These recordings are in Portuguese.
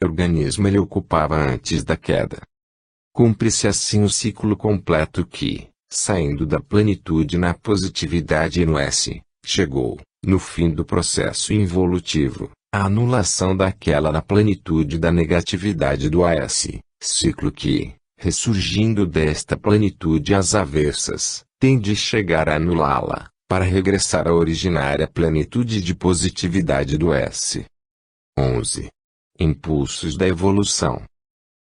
organismo ele ocupava antes da queda. Cumpre-se assim o ciclo completo que, saindo da plenitude na positividade e no S, chegou, no fim do processo involutivo, à anulação daquela na plenitude da negatividade do AS, ciclo que, ressurgindo desta plenitude às avessas, tem de chegar a anulá-la, para regressar à originária plenitude de positividade do S. 11. Impulsos da evolução.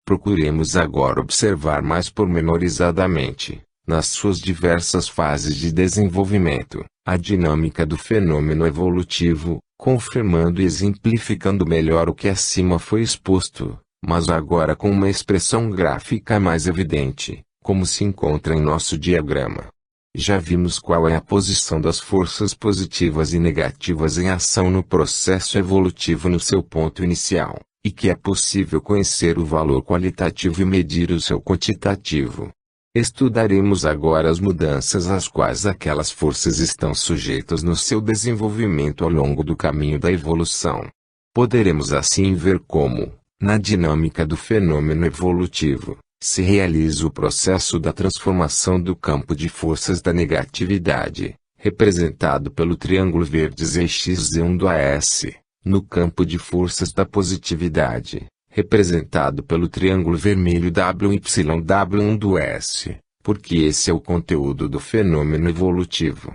Procuremos agora observar mais pormenorizadamente, nas suas diversas fases de desenvolvimento, a dinâmica do fenômeno evolutivo, confirmando e exemplificando melhor o que acima foi exposto, mas agora com uma expressão gráfica mais evidente, como se encontra em nosso diagrama. Já vimos qual é a posição das forças positivas e negativas em ação no processo evolutivo no seu ponto inicial, e que é possível conhecer o valor qualitativo e medir o seu quantitativo. Estudaremos agora as mudanças às quais aquelas forças estão sujeitas no seu desenvolvimento ao longo do caminho da evolução. Poderemos assim ver como, na dinâmica do fenômeno evolutivo, se realiza o processo da transformação do campo de forças da negatividade, representado pelo triângulo verde ZXZ1 do AS, no campo de forças da positividade, representado pelo triângulo vermelho WYW1 do S, porque esse é o conteúdo do fenômeno evolutivo.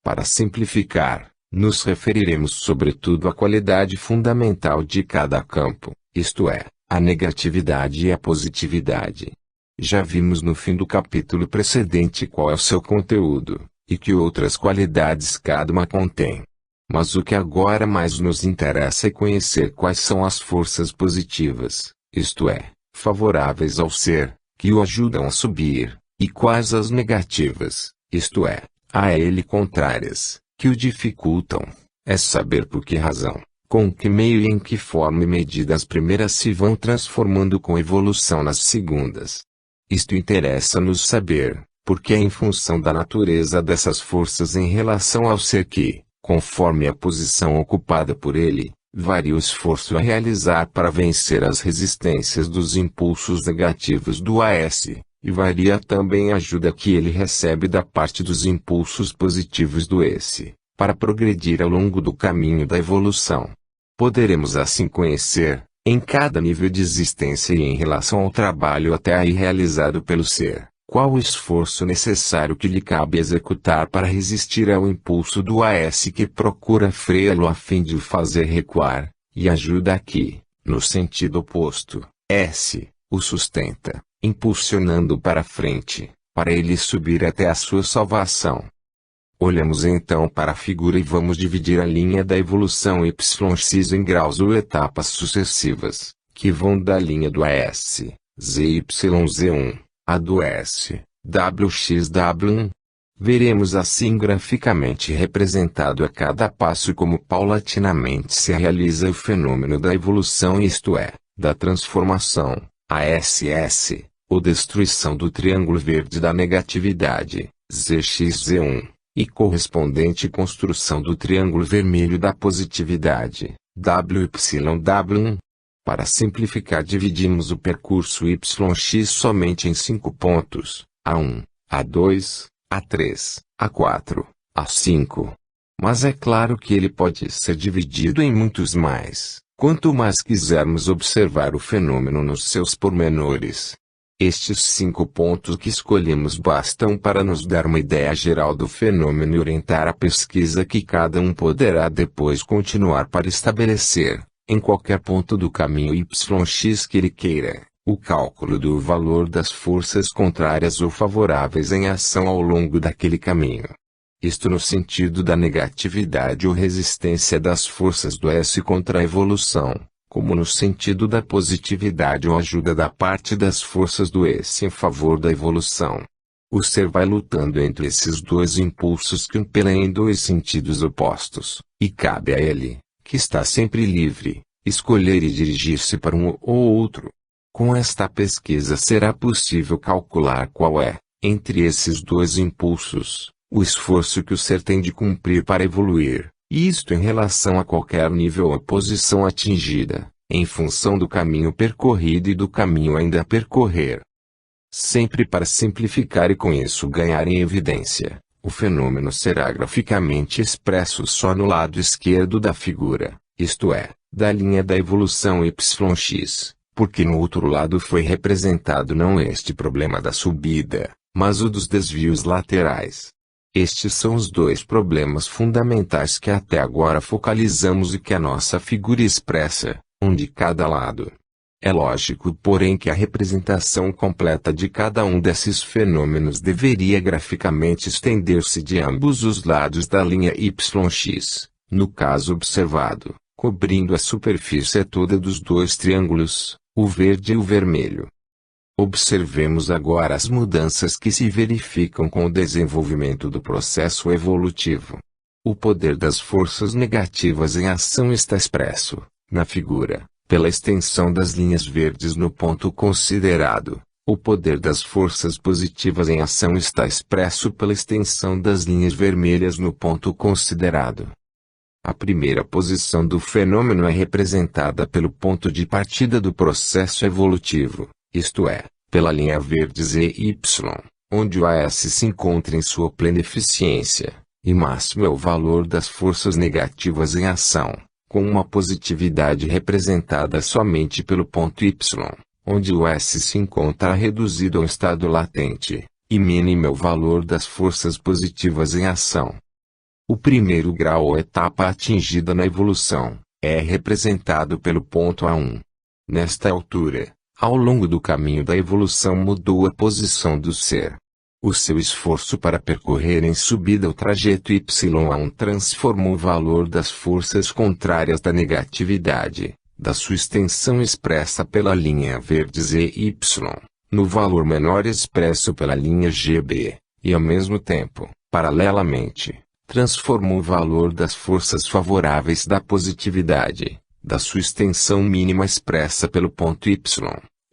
Para simplificar, nos referiremos sobretudo à qualidade fundamental de cada campo, isto é, a negatividade e a positividade. Já vimos no fim do capítulo precedente qual é o seu conteúdo, e que outras qualidades cada uma contém. Mas o que agora mais nos interessa é conhecer quais são as forças positivas, isto é, favoráveis ao ser, que o ajudam a subir, e quais as negativas, isto é, a ele contrárias, que o dificultam. É saber por que razão, com que meio e em que forma e medida as primeiras se vão transformando com evolução nas segundas. Isto interessa-nos saber, porque é em função da natureza dessas forças em relação ao ser que, conforme a posição ocupada por ele, varia o esforço a realizar para vencer as resistências dos impulsos negativos do AS, e varia também a ajuda que ele recebe da parte dos impulsos positivos do S, para progredir ao longo do caminho da evolução. Poderemos assim conhecer, em cada nível de existência e em relação ao trabalho até aí realizado pelo ser, qual o esforço necessário que lhe cabe executar para resistir ao impulso do AS que procura freá-lo a fim de o fazer recuar, e ajuda a que, no sentido oposto, S, o sustenta, impulsionando para frente, para ele subir até a sua salvação. Olhamos então para a figura e vamos dividir a linha da evolução YX em graus ou etapas sucessivas, que vão da linha do AS, ZYZ1, a do S, WXW1. Veremos assim graficamente representado a cada passo como paulatinamente se realiza o fenômeno da evolução, isto é, da transformação, ASS, ou destruição do triângulo verde da negatividade, ZXZ1, e correspondente construção do triângulo vermelho da positividade, WYW1. Para simplificar, dividimos o percurso YX somente em 5 pontos, A1, A2, A3, A4, A5. Mas é claro que ele pode ser dividido em muitos mais, quanto mais quisermos observar o fenômeno nos seus pormenores. Estes 5 pontos que escolhemos bastam para nos dar uma ideia geral do fenômeno e orientar a pesquisa que cada um poderá depois continuar para estabelecer, em qualquer ponto do caminho YX que ele queira, o cálculo do valor das forças contrárias ou favoráveis em ação ao longo daquele caminho. Isto no sentido da negatividade ou resistência das forças do S contra a evolução, como no sentido da positividade ou ajuda da parte das forças do S em favor da evolução. O ser vai lutando entre esses dois impulsos que impelem em dois sentidos opostos, e cabe a ele, que está sempre livre, escolher e dirigir-se para um ou outro. Com esta pesquisa será possível calcular qual é, entre esses dois impulsos, o esforço que o ser tem de cumprir para evoluir, isto em relação a qualquer nível ou posição atingida, em função do caminho percorrido e do caminho ainda a percorrer. Sempre para simplificar e com isso ganhar em evidência, o fenômeno será graficamente expresso só no lado esquerdo da figura, isto é, da linha da evolução yx, porque no outro lado foi representado não este problema da subida, mas o dos desvios laterais. Estes são os dois problemas fundamentais que até agora focalizamos e que a nossa figura expressa, um de cada lado. É lógico, porém, que a representação completa de cada um desses fenômenos deveria graficamente estender-se de ambos os lados da linha yx, no caso observado, cobrindo a superfície toda dos dois triângulos, o verde e o vermelho. Observemos agora as mudanças que se verificam com o desenvolvimento do processo evolutivo. O poder das forças negativas em ação está expresso, na figura, pela extensão das linhas verdes no ponto considerado. O poder das forças positivas em ação está expresso pela extensão das linhas vermelhas no ponto considerado. A primeira posição do fenômeno é representada pelo ponto de partida do processo evolutivo, isto é, pela linha verde ZY, onde o AS se encontra em sua plena eficiência, e máximo é o valor das forças negativas em ação, com uma positividade representada somente pelo ponto Y, onde o S se encontra reduzido a um estado latente, e mínimo é o valor das forças positivas em ação. O primeiro grau ou etapa atingida na evolução, é representado pelo ponto A1. Nesta altura, ao longo do caminho da evolução mudou a posição do ser. O seu esforço para percorrer em subida o trajeto Y1 transformou o valor das forças contrárias da negatividade, da sua extensão expressa pela linha verde ZY, no valor menor expresso pela linha GB, e ao mesmo tempo, paralelamente, transformou o valor das forças favoráveis da positividade, da sua extensão mínima expressa pelo ponto Y,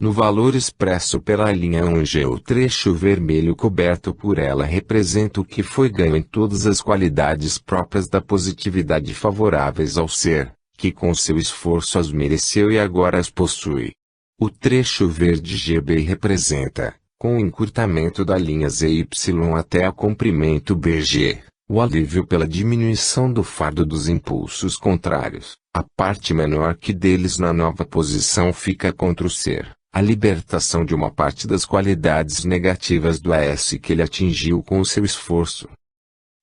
no valor expresso pela linha 1G. O trecho vermelho coberto por ela representa o que foi ganho em todas as qualidades próprias da positividade favoráveis ao ser, que com seu esforço as mereceu e agora as possui. O trecho verde GB representa, com o encurtamento da linha ZY até o comprimento BG, o alívio pela diminuição do fardo dos impulsos contrários. A parte menor que deles na nova posição fica contra o ser, a libertação de uma parte das qualidades negativas do AS que ele atingiu com o seu esforço.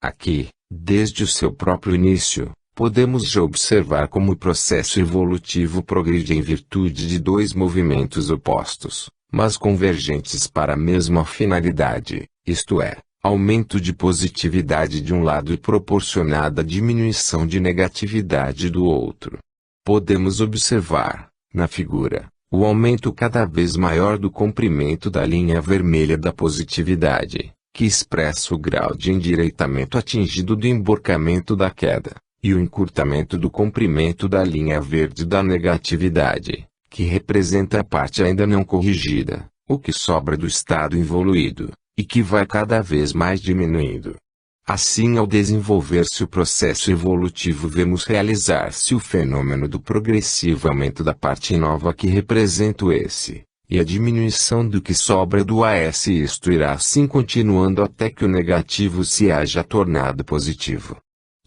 Aqui, desde o seu próprio início, podemos já observar como o processo evolutivo progride em virtude de dois movimentos opostos, mas convergentes para a mesma finalidade, isto é, aumento de positividade de um lado e proporcionada diminuição de negatividade do outro. Podemos observar, na figura, o aumento cada vez maior do comprimento da linha vermelha da positividade, que expressa o grau de endireitamento atingido do emborcamento da queda, e o encurtamento do comprimento da linha verde da negatividade, que representa a parte ainda não corrigida, o que sobra do estado evoluído, e que vai cada vez mais diminuindo. Assim, ao desenvolver-se o processo evolutivo, vemos realizar-se o fenômeno do progressivo aumento da parte nova que representa o S, e a diminuição do que sobra do AS. Isto irá assim continuando até que o negativo se haja tornado positivo.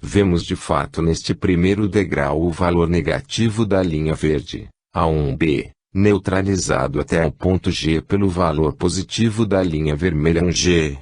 Vemos de fato neste primeiro degrau o valor negativo da linha verde, A1B, neutralizado até o ponto G pelo valor positivo da linha vermelha 1G.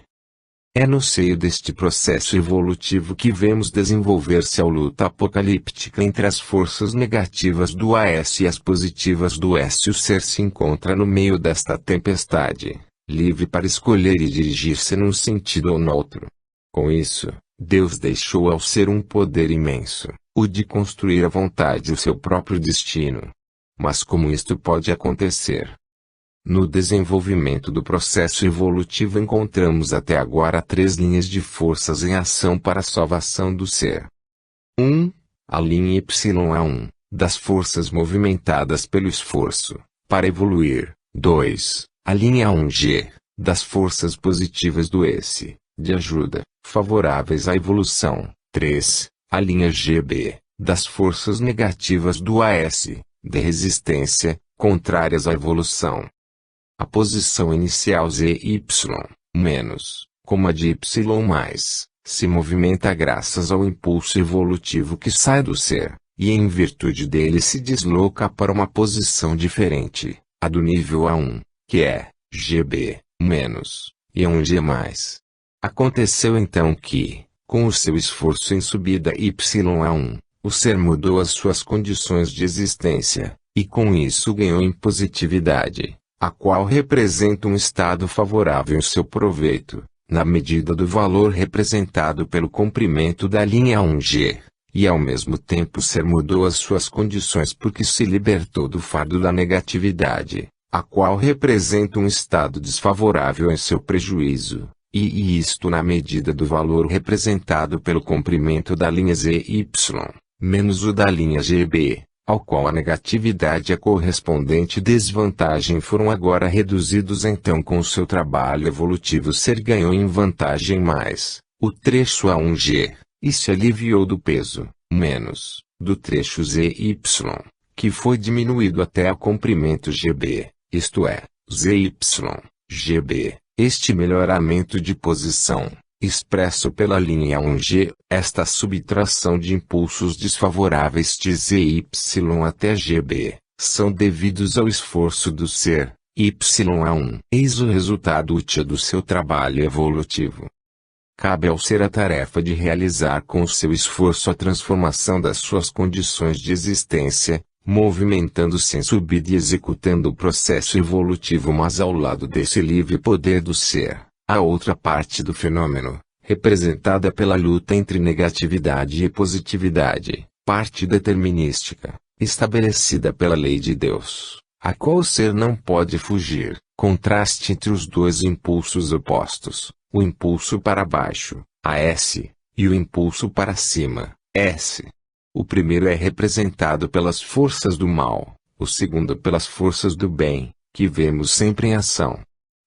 É no seio deste processo evolutivo que vemos desenvolver-se a luta apocalíptica entre as forças negativas do AS e as positivas do S. O ser se encontra no meio desta tempestade, livre para escolher e dirigir-se num sentido ou noutro. Com isso, Deus deixou ao ser um poder imenso, o de construir à vontade o seu próprio destino. Mas como isto pode acontecer? No desenvolvimento do processo evolutivo encontramos até agora três linhas de forças em ação para a salvação do ser. 1. A linha YA1, das forças movimentadas pelo esforço, para evoluir. 2. A linha 1G, das forças positivas do S, de ajuda, favoráveis à evolução. 3. A linha GB, das forças negativas do AS, de resistência, contrárias à evolução. A posição inicial ZY, menos, como a de Y+, se movimenta graças ao impulso evolutivo que sai do ser, e em virtude dele se desloca para uma posição diferente, a do nível A1, que é GB-, e A1G+. Aconteceu então que, com o seu esforço em subida Y-A1, o ser mudou as suas condições de existência, e com isso ganhou em positividade, a qual representa um estado favorável em seu proveito, na medida do valor representado pelo comprimento da linha 1G, e ao mesmo tempo o ser mudou as suas condições porque se libertou do fardo da negatividade, a qual representa um estado desfavorável em seu prejuízo, e isto na medida do valor representado pelo comprimento da linha ZY, menos o da linha GB, ao qual a negatividade e a correspondente desvantagem foram agora reduzidos então com o seu trabalho evolutivo ser ganhou em vantagem mais, o trecho A1G, e se aliviou do peso, menos, do trecho ZY, que foi diminuído até a comprimento GB, isto é, ZY, GB, este melhoramento de posição, expresso pela linha 1G, esta subtração de impulsos desfavoráveis de ZY até GB, são devidos ao esforço do ser, YA1. Eis o resultado útil do seu trabalho evolutivo. Cabe ao ser a tarefa de realizar com o seu esforço a transformação das suas condições de existência, movimentando-se em subida e executando o processo evolutivo, mas ao lado desse livre poder do ser, a outra parte do fenômeno, representada pela luta entre negatividade e positividade, parte determinística, estabelecida pela lei de Deus, a qual o ser não pode fugir, contraste entre os dois impulsos opostos, o impulso para baixo, AS, e o impulso para cima, S. O primeiro é representado pelas forças do mal, o segundo pelas forças do bem, que vemos sempre em ação.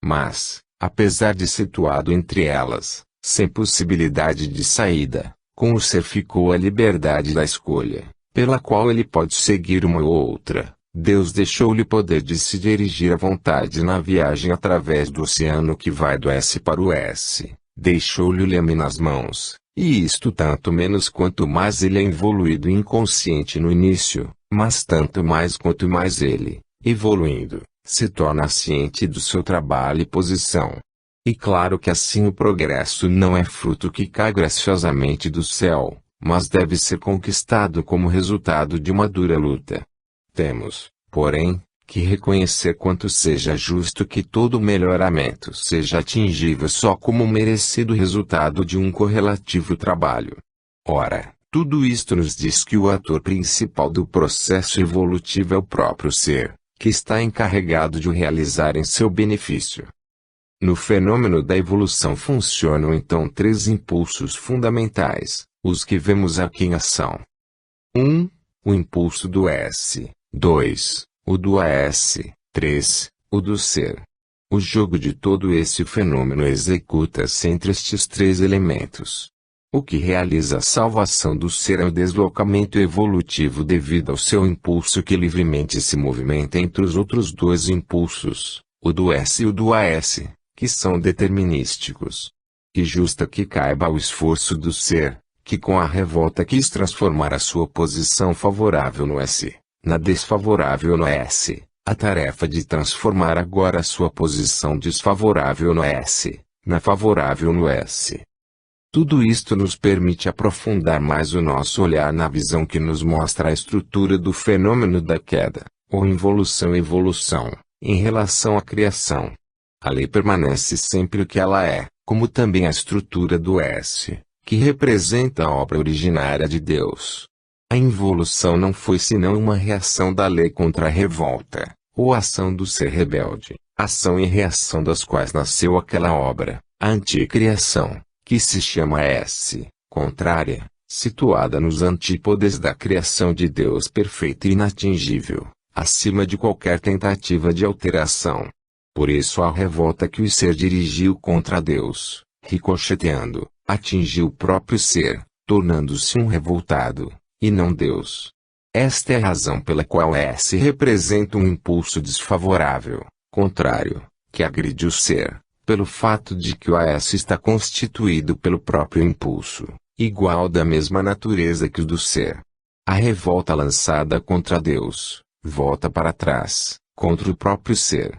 Mas, apesar de situado entre elas, sem possibilidade de saída, com o ser ficou a liberdade da escolha, pela qual ele pode seguir uma ou outra. Deus deixou-lhe o poder de se dirigir à vontade na viagem através do oceano que vai do S para o S. Deixou-lhe o leme nas mãos, e isto tanto menos quanto mais ele é evoluído e inconsciente no início, mas tanto mais quanto mais ele, evoluindo, se torna ciente do seu trabalho e posição. E claro que assim o progresso não é fruto que cai graciosamente do céu, mas deve ser conquistado como resultado de uma dura luta. Temos, porém, que reconhecer quanto seja justo que todo melhoramento seja atingível só como merecido resultado de um correlativo trabalho. Ora, tudo isto nos diz que o ator principal do processo evolutivo é o próprio ser, que está encarregado de o realizar em seu benefício. No fenômeno da evolução funcionam então três impulsos fundamentais, os que vemos aqui em ação. 1. O impulso do S. 2. O do AS. 3. O do ser. O jogo de todo esse fenômeno executa-se entre estes três elementos. O que realiza a salvação do ser é o deslocamento evolutivo devido ao seu impulso que livremente se movimenta entre os outros dois impulsos, o do S e o do AS, que são determinísticos. E justa que caiba o esforço do ser, que com a revolta quis transformar a sua posição favorável no S, na desfavorável no S, a tarefa de transformar agora a sua posição desfavorável no S, na favorável no S. Tudo isto nos permite aprofundar mais o nosso olhar na visão que nos mostra a estrutura do fenômeno da queda, ou involução-evolução, em relação à criação. A lei permanece sempre o que ela é, como também a estrutura do S, que representa a obra originária de Deus. A involução não foi senão uma reação da lei contra a revolta, ou ação do ser rebelde, ação e reação das quais nasceu aquela obra, a anticriação, que se chama S, contrária, situada nos antípodes da criação de Deus perfeita e inatingível, acima de qualquer tentativa de alteração. Por isso a revolta que o ser dirigiu contra Deus, ricocheteando, atingiu o próprio ser, tornando-se um revoltado, e não Deus. Esta é a razão pela qual S representa um impulso desfavorável, contrário, que agride o ser, pelo fato de que o AS está constituído pelo próprio impulso, igual da mesma natureza que o do ser. A revolta lançada contra Deus, volta para trás, contra o próprio ser.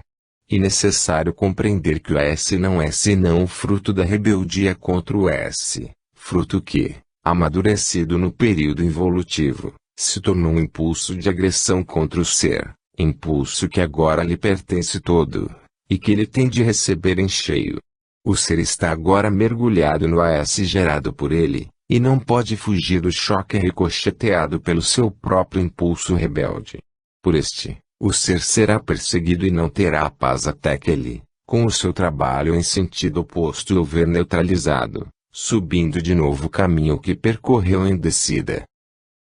E necessário compreender que o S não é senão o fruto da rebeldia contra o S, fruto que, amadurecido no período involutivo, se tornou um impulso de agressão contra o ser, impulso que agora lhe pertence todo, e que ele tem de receber em cheio. O ser está agora mergulhado no AS gerado por ele, e não pode fugir do choque ricocheteado pelo seu próprio impulso rebelde. Por este, o ser será perseguido e não terá a paz até que ele, com o seu trabalho em sentido oposto o ver neutralizado, subindo de novo o caminho que percorreu em descida.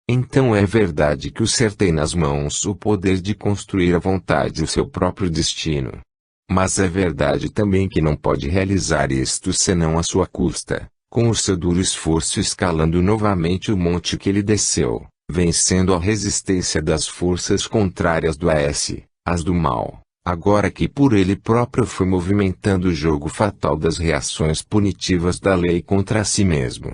Então é verdade que o ser tem nas mãos o poder de construir à vontade o seu próprio destino. Mas é verdade também que não pode realizar isto senão à sua custa, com o seu duro esforço escalando novamente o monte que ele desceu, vencendo a resistência das forças contrárias do AS, as do mal, agora que por ele próprio foi movimentando o jogo fatal das reações punitivas da lei contra si mesmo.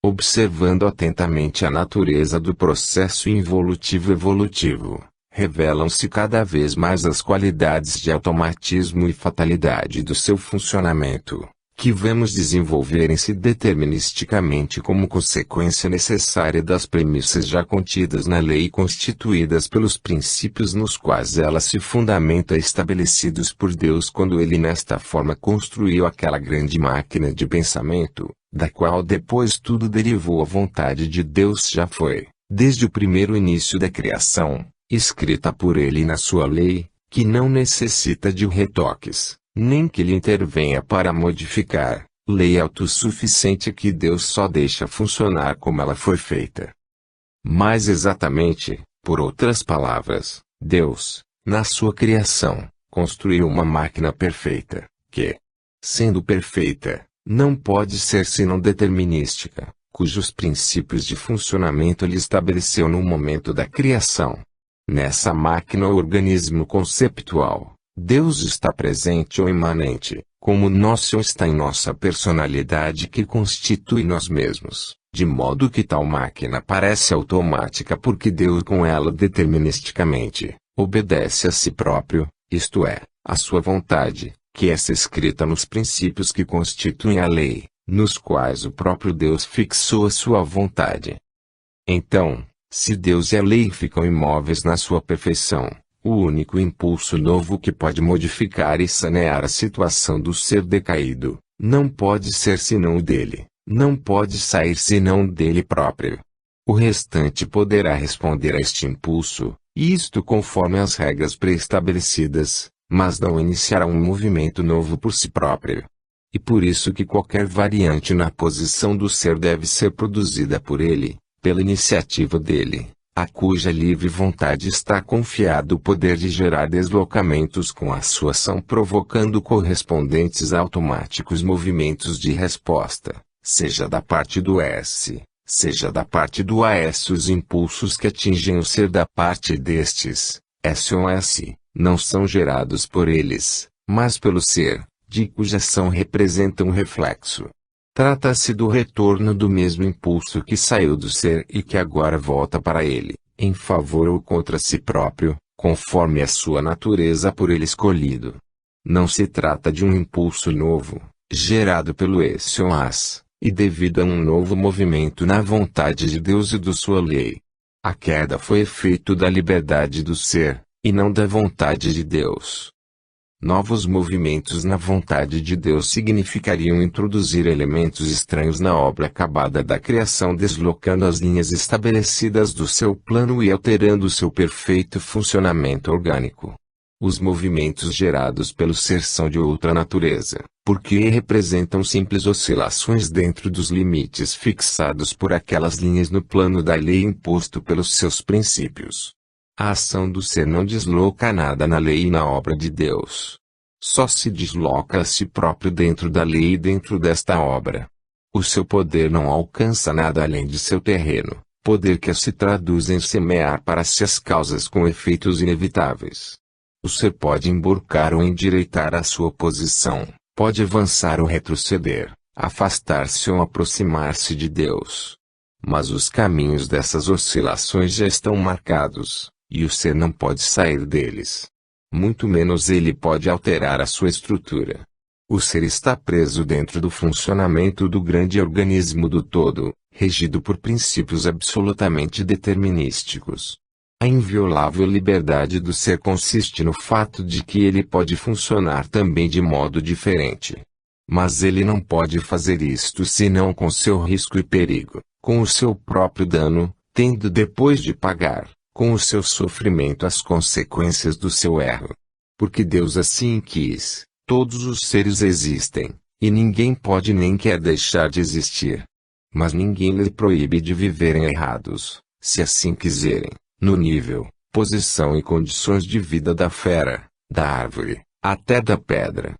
Observando atentamente a natureza do processo involutivo-evolutivo, revelam-se cada vez mais as qualidades de automatismo e fatalidade do seu funcionamento, que vemos desenvolverem-se deterministicamente como consequência necessária das premissas já contidas na lei e constituídas pelos princípios nos quais ela se fundamenta estabelecidos por Deus quando ele nesta forma construiu aquela grande máquina de pensamento, da qual depois tudo derivou. A vontade de Deus já foi, desde o primeiro início da criação, escrita por ele na sua lei, que não necessita de retoques, nem que ele intervenha para modificar, lei autossuficiente que Deus só deixa funcionar como ela foi feita. Mais exatamente, por outras palavras, Deus, na sua criação, construiu uma máquina perfeita, que, sendo perfeita, não pode ser senão determinística, cujos princípios de funcionamento ele estabeleceu no momento da criação. Nessa máquina ou organismo conceptual, Deus está presente ou imanente, como nosso está em nossa personalidade que constitui nós mesmos, de modo que tal máquina parece automática porque Deus com ela deterministicamente, obedece a si próprio, isto é, a sua vontade, que essa escrita nos princípios que constituem a lei, nos quais o próprio Deus fixou a sua vontade. Então, se Deus e a lei ficam imóveis na sua perfeição, o único impulso novo que pode modificar e sanear a situação do ser decaído, não pode ser senão o dele, não pode sair senão dele próprio. O restante poderá responder a este impulso, isto conforme as regras pré-estabelecidas, mas não iniciará um movimento novo por si próprio. E por isso que qualquer variante na posição do ser deve ser produzida por ele, pela iniciativa dele, a cuja livre vontade está confiado o poder de gerar deslocamentos com a sua ação provocando correspondentes automáticos movimentos de resposta, seja da parte do S, seja da parte do AS. Os impulsos que atingem o ser da parte destes, S ou S, não são gerados por eles, mas pelo ser, de cuja ação representa um reflexo. Trata-se do retorno do mesmo impulso que saiu do ser e que agora volta para ele, em favor ou contra si próprio, conforme a sua natureza por ele escolhido. Não se trata de um impulso novo, gerado pelo S ou AS, e devido a um novo movimento na vontade de Deus e de sua lei. A queda foi efeito da liberdade do ser, e não da vontade de Deus. Novos movimentos na vontade de Deus significariam introduzir elementos estranhos na obra acabada da criação, deslocando as linhas estabelecidas do seu plano e alterando seu perfeito funcionamento orgânico. Os movimentos gerados pelo ser são de outra natureza, porque representam simples oscilações dentro dos limites fixados por aquelas linhas no plano da lei imposto pelos seus princípios. A ação do ser não desloca nada na lei e na obra de Deus. Só se desloca a si próprio dentro da lei e dentro desta obra. O seu poder não alcança nada além de seu terreno, poder que se traduz em semear para si as causas com efeitos inevitáveis. O ser pode emborcar ou endireitar a sua posição, pode avançar ou retroceder, afastar-se ou aproximar-se de Deus. Mas os caminhos dessas oscilações já estão marcados, e o ser não pode sair deles. Muito menos ele pode alterar a sua estrutura. O ser está preso dentro do funcionamento do grande organismo do todo, regido por princípios absolutamente determinísticos. A inviolável liberdade do ser consiste no fato de que ele pode funcionar também de modo diferente. Mas ele não pode fazer isto senão com seu risco e perigo, com o seu próprio dano, tendo depois de pagar, com o seu sofrimento as consequências do seu erro. Porque Deus assim quis, todos os seres existem, e ninguém pode nem quer deixar de existir. Mas ninguém lhe proíbe de viverem errados, se assim quiserem, no nível, posição e condições de vida da fera, da árvore, até da pedra.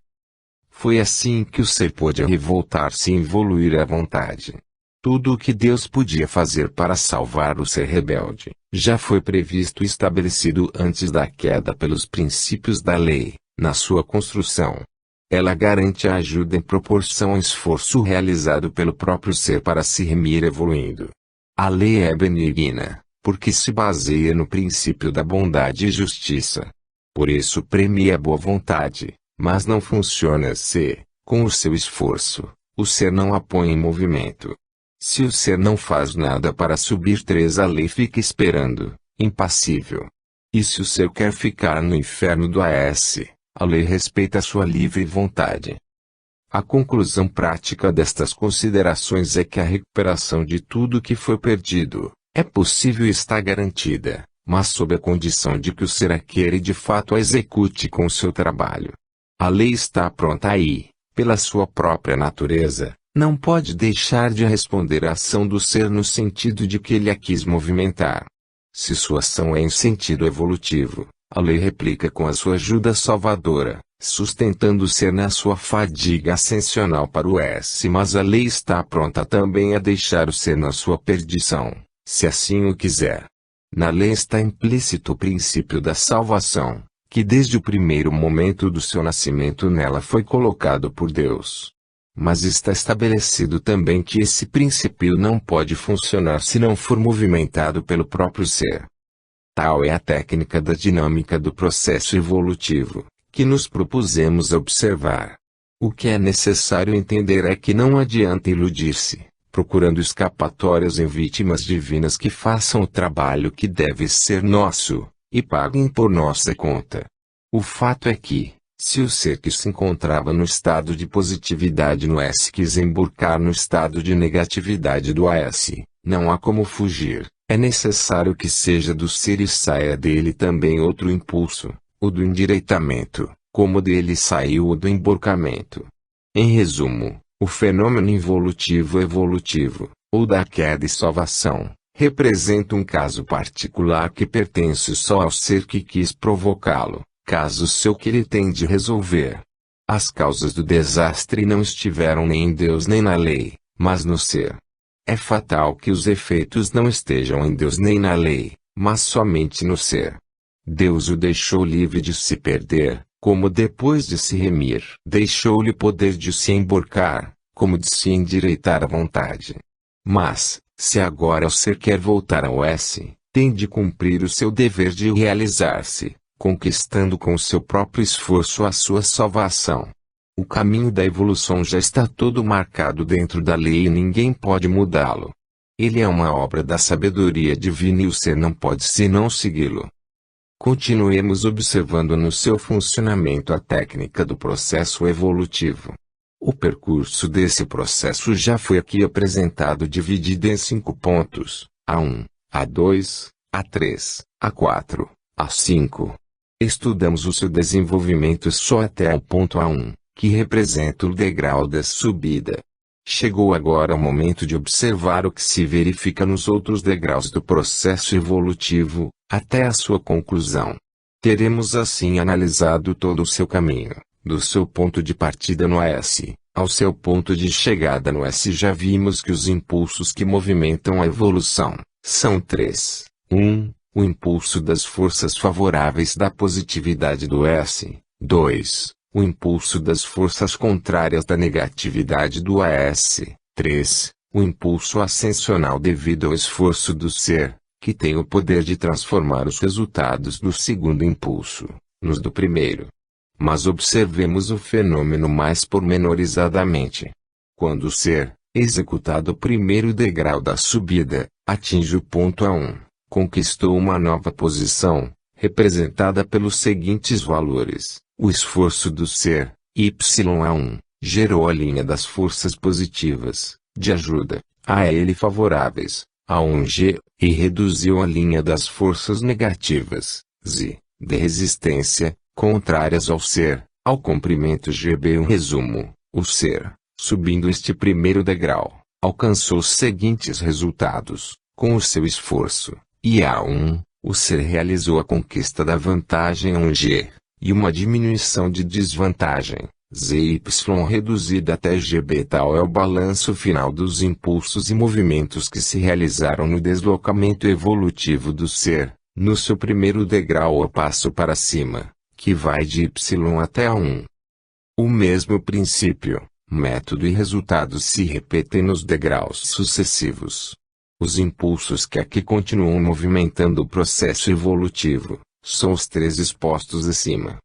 Foi assim que o ser pôde revoltar-se e evoluir à vontade. Tudo o que Deus podia fazer para salvar o ser rebelde, já foi previsto e estabelecido antes da queda pelos princípios da lei, na sua construção. Ela garante a ajuda em proporção ao esforço realizado pelo próprio ser para se remir evoluindo. A lei é benigna, porque se baseia no princípio da bondade e justiça. Por isso premia a boa vontade, mas não funciona se, com o seu esforço, o ser não a põe em movimento. Se o ser não faz nada para subir a lei fica esperando, impassível. E se o ser quer ficar no inferno do AS, a lei respeita sua livre vontade. A conclusão prática destas considerações é que a recuperação de tudo que foi perdido, é possível e está garantida, mas sob a condição de que o ser a queira e de fato a execute com o seu trabalho. A lei está pronta aí, pela sua própria natureza, não pode deixar de responder à ação do ser no sentido de que ele a quis movimentar. Se sua ação é em sentido evolutivo, a lei replica com a sua ajuda salvadora, sustentando o ser na sua fadiga ascensional para o S. Mas a lei está pronta também a deixar o ser na sua perdição, se assim o quiser. Na lei está implícito o princípio da salvação, que desde o primeiro momento do seu nascimento nela foi colocado por Deus. Mas está estabelecido também que esse princípio não pode funcionar se não for movimentado pelo próprio ser. Tal é a técnica da dinâmica do processo evolutivo, que nos propusemos observar. O que é necessário entender é que não adianta iludir-se, procurando escapatórias em vítimas divinas que façam o trabalho que deve ser nosso, e paguem por nossa conta. O fato é que, se o ser que se encontrava no estado de positividade no S quis embarcar no estado de negatividade do AS, não há como fugir, é necessário que seja do ser e saia dele também outro impulso, o do endireitamento, como dele saiu o do emborcamento. Em resumo, o fenômeno involutivo-evolutivo, ou da queda e salvação, representa um caso particular que pertence só ao ser que quis provocá-lo. Caso seu que ele tem de resolver. As causas do desastre não estiveram nem em Deus nem na lei, mas no ser. É fatal que os efeitos não estejam em Deus nem na lei, mas somente no ser. Deus o deixou livre de se perder, como depois de se remir. Deixou-lhe o poder de se emborcar, como de se endireitar à vontade. Mas, se agora o ser quer voltar ao S, tem de cumprir o seu dever de realizar-se, conquistando com seu próprio esforço a sua salvação. O caminho da evolução já está todo marcado dentro da lei e ninguém pode mudá-lo. Ele é uma obra da sabedoria divina e o ser não pode senão segui-lo. Continuemos observando no seu funcionamento a técnica do processo evolutivo. O percurso desse processo já foi aqui apresentado dividido em 5 pontos, A1, A2, A3, A4, A5. Estudamos o seu desenvolvimento só até o ponto A1, que representa o degrau da subida. Chegou agora o momento de observar o que se verifica nos outros degraus do processo evolutivo, até a sua conclusão. Teremos assim analisado todo o seu caminho, do seu ponto de partida no S, ao seu ponto de chegada no S. Já vimos que os impulsos que movimentam a evolução, são três. 1. O impulso das forças favoráveis da positividade do S. 2. O impulso das forças contrárias da negatividade do AS. 3. O impulso ascensional devido ao esforço do ser, que tem o poder de transformar os resultados do segundo impulso nos do primeiro. Mas observemos o fenômeno mais pormenorizadamente. Quando o ser, executado o primeiro degrau da subida, atinge o ponto A1, conquistou uma nova posição, representada pelos seguintes valores. O esforço do ser, YA1, gerou a linha das forças positivas, de ajuda, a ele favoráveis, A1G, e reduziu a linha das forças negativas, Z, de resistência, contrárias ao ser, ao comprimento GB. Um resumo: o ser, subindo este primeiro degrau, alcançou os seguintes resultados. Com o seu esforço, IA1, o ser realizou a conquista da vantagem 1G, e uma diminuição de desvantagem, ZY reduzida até GB. Tal é o balanço final dos impulsos e movimentos que se realizaram no deslocamento evolutivo do ser, no seu primeiro degrau ou passo para cima, que vai de Y até A1. O mesmo princípio, método e resultados se repetem nos degraus sucessivos. Os impulsos que aqui continuam movimentando o processo evolutivo, são os três expostos acima.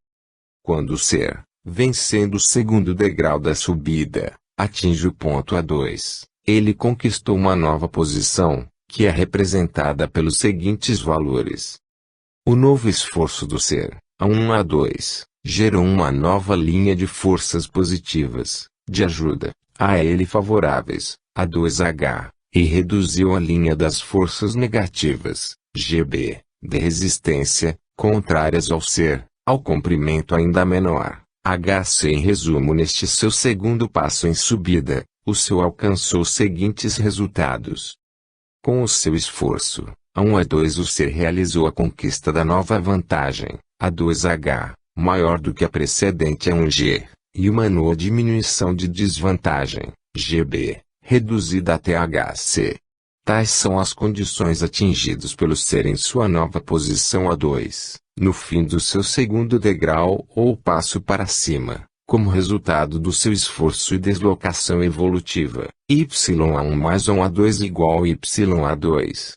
Quando o ser, vencendo o segundo degrau da subida, atinge o ponto A2, ele conquistou uma nova posição, que é representada pelos seguintes valores. O novo esforço do ser, A1 A2, gerou uma nova linha de forças positivas, de ajuda, a ele favoráveis, A2H, e reduziu a linha das forças negativas, GB, de resistência, contrárias ao ser, ao comprimento ainda menor, HC. Em resumo, neste seu segundo passo em subida, o seu alcançou os seguintes resultados. Com o seu esforço, A1 A2, o ser realizou a conquista da nova vantagem, A2H, maior do que a precedente A1G, e uma nova diminuição de desvantagem, GB, reduzida até HC. Tais são as condições atingidas pelo ser em sua nova posição A2, no fim do seu segundo degrau ou passo para cima, como resultado do seu esforço e deslocação evolutiva, YA1 mais 1A2 igual YA2.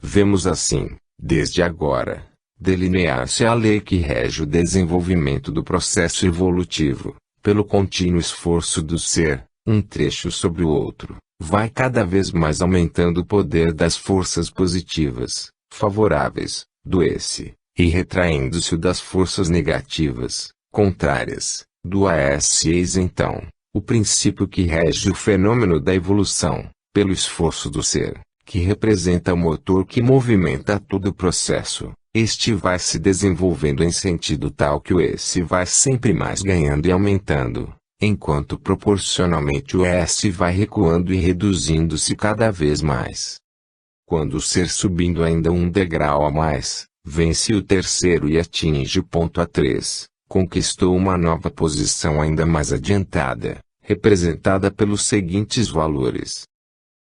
Vemos assim, desde agora, delinear-se a lei que rege o desenvolvimento do processo evolutivo, pelo contínuo esforço do ser, um trecho sobre o outro, vai cada vez mais aumentando o poder das forças positivas, favoráveis, do S, e retraindo-se o das forças negativas, contrárias, do AS. Eis então, o princípio que rege o fenômeno da evolução, pelo esforço do ser, que representa o motor que movimenta todo o processo. Este vai se desenvolvendo em sentido tal que o S vai sempre mais ganhando e aumentando, enquanto proporcionalmente o S vai recuando e reduzindo-se cada vez mais. Quando o ser, subindo ainda um degrau a mais, vence o terceiro e atinge o ponto A3, conquistou uma nova posição ainda mais adiantada, representada pelos seguintes valores.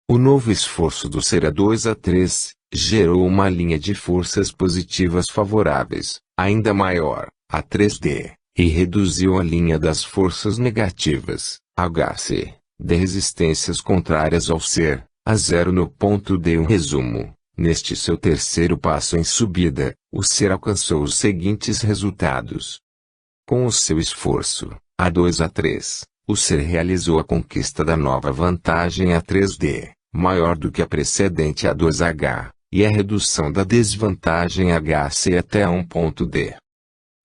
O novo esforço do ser A2 A3, gerou uma linha de forças positivas favoráveis, ainda maior, A3D, e reduziu a linha das forças negativas, HC, de resistências contrárias ao ser, A0 no ponto D. Um resumo: neste seu terceiro passo em subida, o ser alcançou os seguintes resultados. Com o seu esforço, A2 A3, o ser realizou a conquista da nova vantagem A3D, maior do que a precedente A2H, e a redução da desvantagem HC até a um ponto D.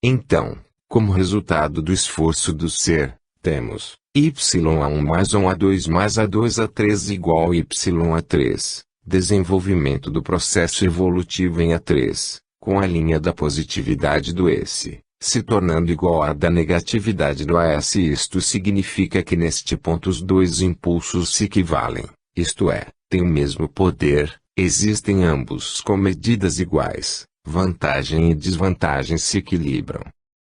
Então, como resultado do esforço do ser, temos YA1 mais 1A2 mais A2 A3 igual YA3, desenvolvimento do processo evolutivo em A3, com a linha da positividade do S, se tornando igual à da negatividade do AS. Isto significa que neste ponto os dois impulsos se equivalem, isto é, têm o mesmo poder, existem ambos com medidas iguais, vantagem e desvantagem se equilibram.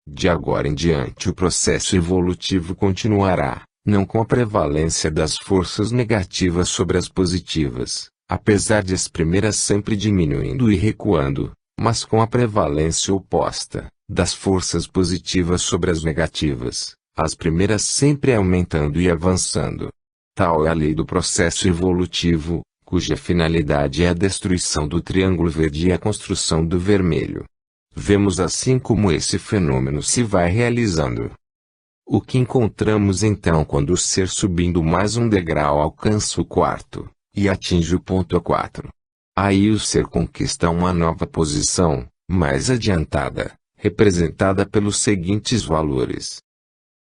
De agora em diante o processo evolutivo continuará, não com a prevalência das forças negativas sobre as positivas, apesar de as primeiras sempre diminuindo e recuando, mas com a prevalência oposta, das forças positivas sobre as negativas, as primeiras sempre aumentando e avançando. Tal é a lei do processo evolutivo, cuja finalidade é a destruição do triângulo verde e a construção do vermelho. Vemos assim como esse fenômeno se vai realizando. O que encontramos então quando o ser subindo mais um degrau alcança o quarto, e atinge o ponto 4. Aí o ser conquista uma nova posição, mais adiantada, representada pelos seguintes valores.